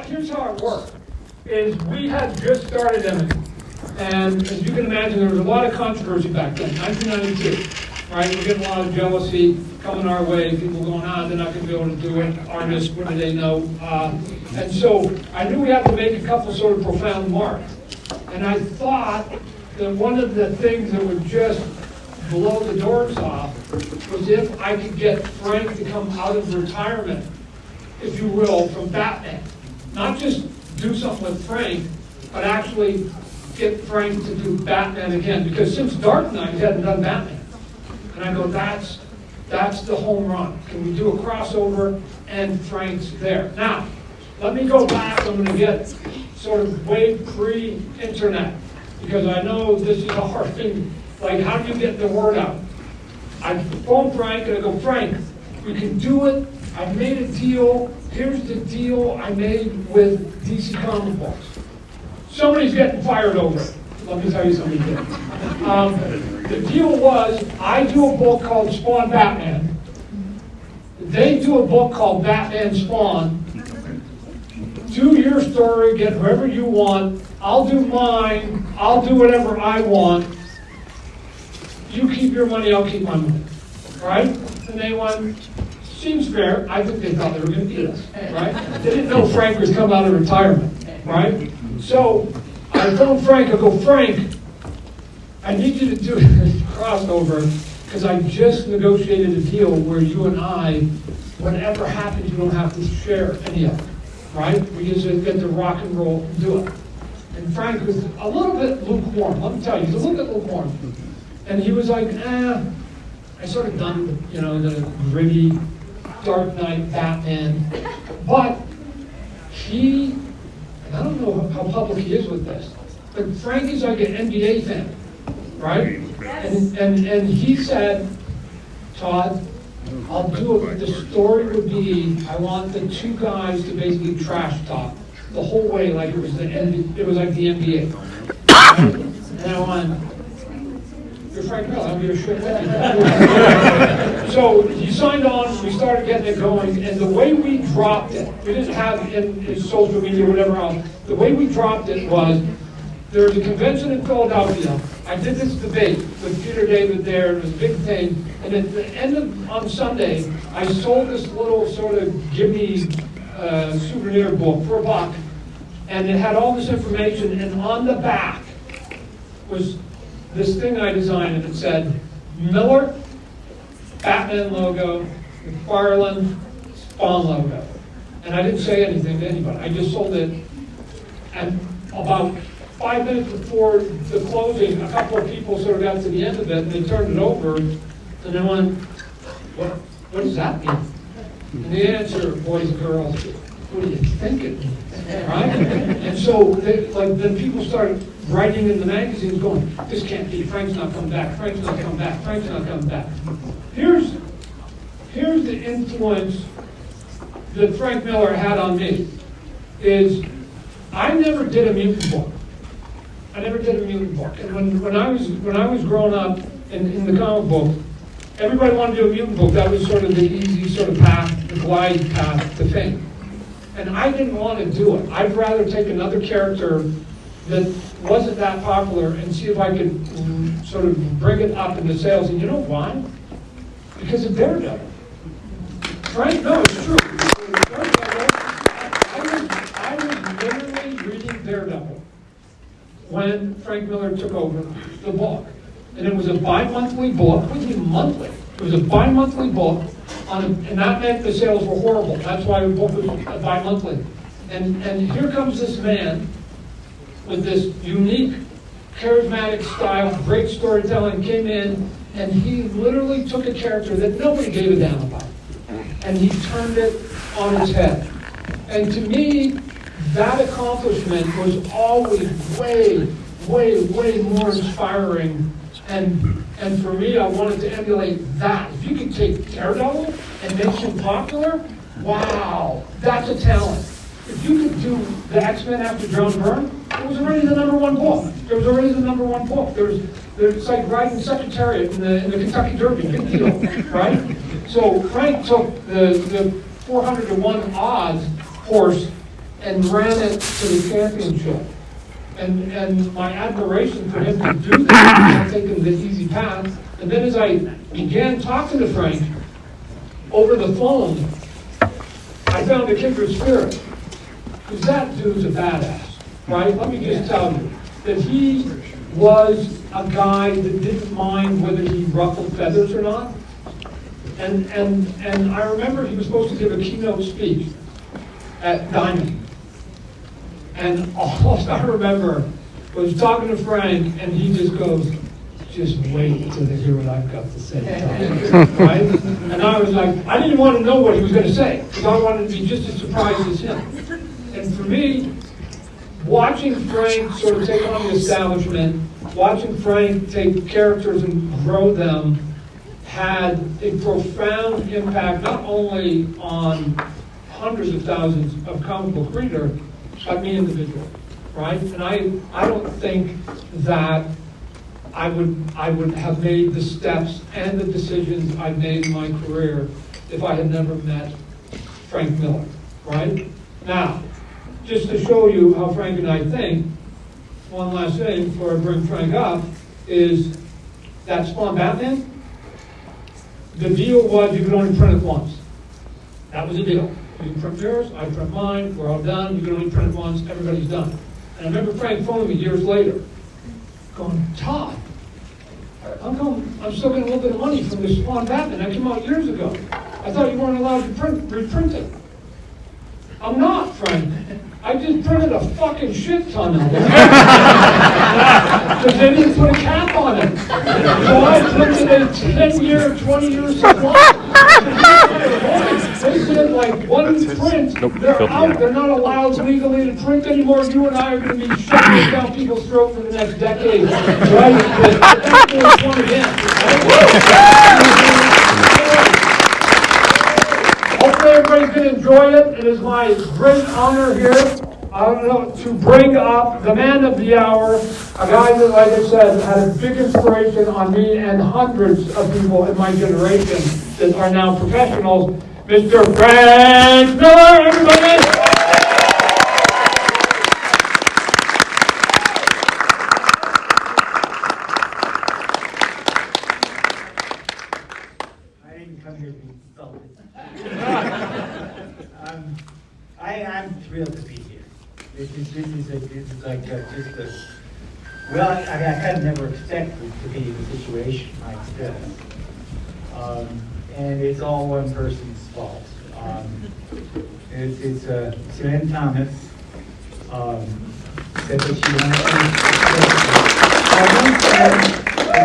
Here's how it worked, is we had just started Emmett, and as you can imagine, there was a lot of controversy back then, 1992, right? We're getting a lot of jealousy coming our way, people going, they're not going to be able to do it, artists, what do they know? And so I knew we had to make a couple sort of profound marks, and I thought that one of the things that would just blow the doors off was if I could get Frank to come out of retirement, if you will, from Batman. Not just do something with Frank, but actually get Frank to do Batman again. Because since Dark Knight, he hadn't done Batman. And I go, that's the home run. Can we do a crossover and Frank's there? Now, let me go back. I'm going to get sort of way pre-internet. Because I know this is a hard thing. Like, how do you get the word out? I phone Frank and I go, Frank, we can do it. I made a deal. Here's the deal I made with DC Comic Books. Somebody's getting fired over it. Let me tell you something. The deal was, I do a book called Spawn Batman. They do a book called Batman Spawn. Do your story, get whoever you want. I'll do mine. I'll do whatever I want. You keep your money, I'll keep my money. Right? And they went, seems fair. I think they thought they were going to beat us, right? They didn't know Frank was coming out of retirement, right? So I told Frank, I go, Frank, I need you to do this crossover because I just negotiated a deal where you and I, whatever happens, you don't have to share any of it, right? We just get to rock and roll and do it. And Frank was a little bit lukewarm. Let me tell you, he's a little bit lukewarm. And he was like, I sort of done, the gritty Dark Knight, Batman, but he, and I don't know how public he is with this, but Frank is like an NBA fan, right? And he said, Todd, I'll do it. The story would be, I want the two guys to basically trash talk the whole way like it was like the NBA. Right? And I went, you're Frank Miller, I'll be a shit with you. So he signed on, we started getting it going, and the way we dropped it, we didn't have it in social media or whatever else, the way we dropped it was, there was a convention in Philadelphia, I did this debate with Peter David there, it was a big thing, and at the end of, on Sunday, I sold this little sort of gimme souvenir book for $1, and it had all this information, and on the back was this thing I designed, and it said, Miller, Batman logo, McFarlane, Spawn logo. And I didn't say anything to anybody. I just sold it. And about 5 minutes before the closing, a couple of people sort of got to the end of it, and they turned it over, and they went, what does that mean? And the answer, boys and girls, what are you thinking? Right? And so then people started writing in the magazines going, this can't be, Frank's not coming back, Frank's not coming back, Frank's not coming back. Here's the influence that Frank Miller had on me, is I never did a mutant book. I never did a mutant book. And when I was growing up in the comic book, everybody wanted to do a mutant book. That was sort of the easy sort of path, the glide path to fame. And I didn't want to do it. I'd rather take another character that wasn't that popular and see if I could sort of bring it up in the sales. And you know why? Because of Daredevil. Frank, no, it's true. I was literally reading Daredevil when Frank Miller took over the book. And it was a bi-monthly book. It wasn't even monthly. It was a bi-monthly book, and that meant the sales were horrible. That's why the book was bi-monthly. And here comes this man with this unique, charismatic style, great storytelling, came in, and he literally took a character that nobody gave a damn about, and he turned it on its head. And to me, that accomplishment was always way, way, way more inspiring. And for me, I wanted to emulate that. If you could take Daredevil and make him popular, wow, that's a talent. If you could do the X-Men after John Byrne, it was already the #1 book. It was already the #1 book. There's like riding Secretariat in the Kentucky Derby, big deal, right? So Frank took the 400 to 1 odds horse and ran it to the championship. And my admiration for him to do that, not taking the easy path. And then as I began talking to Frank over the phone, I found a kindred spirit. Because that dude's a badass, right? Let me just tell you that he was a guy that didn't mind whether he ruffled feathers or not. And I remember he was supposed to give a keynote speech at Diamond. And all I remember was talking to Frank, and he just goes, just wait till they hear what I've got to say. Right? And I was like, I didn't want to know what he was going to say, because I wanted to be just as surprised as him. And for me, watching Frank sort of take on the establishment, watching Frank take characters and grow them, had a profound impact not only on hundreds of thousands of comic book readers, but me individually, right? And I don't think that I would have made the steps and the decisions I've made in my career if I had never met Frank Miller, right? Now, just to show you how Frank and I think, one last thing before I bring Frank up, is that Spawn Batman, the deal was you could only print it once. That was the deal. You can print yours, I print mine, we're all done, you can only print it once, everybody's done. And I remember Frank phoning me years later, going, Todd, how come I'm still getting a little bit of money from this Spawn Batman that came out years ago? I thought you weren't allowed to reprint it. I'm not, Frank. I just printed a fucking shit ton of it. Because they didn't put a cap on it. So I printed a 10-year, 20-year supply. They said, like, one print, they're out. They're not allowed legally to print anymore. You and I are going to be shoving it down people's throat for the next decade. Right? But that's really fun again. Hopefully everybody's going to enjoy it. It is my great honor here to bring up the man of the hour, a guy that, like I said, had a big inspiration on me and hundreds of people in my generation that are now professionals, Mr. Frank Miller, everybody! I didn't come here to be insulted. I'm thrilled to be here. This is like just a, well, I kind of never expected to be in a situation like this. And it's all one person's fault. It's Suzanne Thomas said that she wanted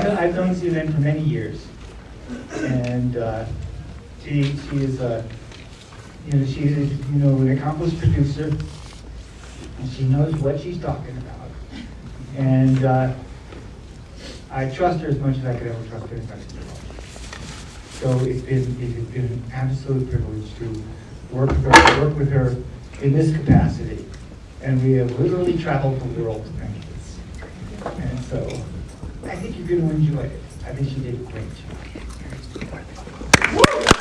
to. I've known Suzanne for many years, and she is an accomplished producer, and she knows what she's talking about. And I trust her as much as I could ever trust anybody in the world. So it has been an absolute privilege to work with her in this capacity. And we have literally traveled the world to make this. And so I think you're going to enjoy it. I think she did a great job.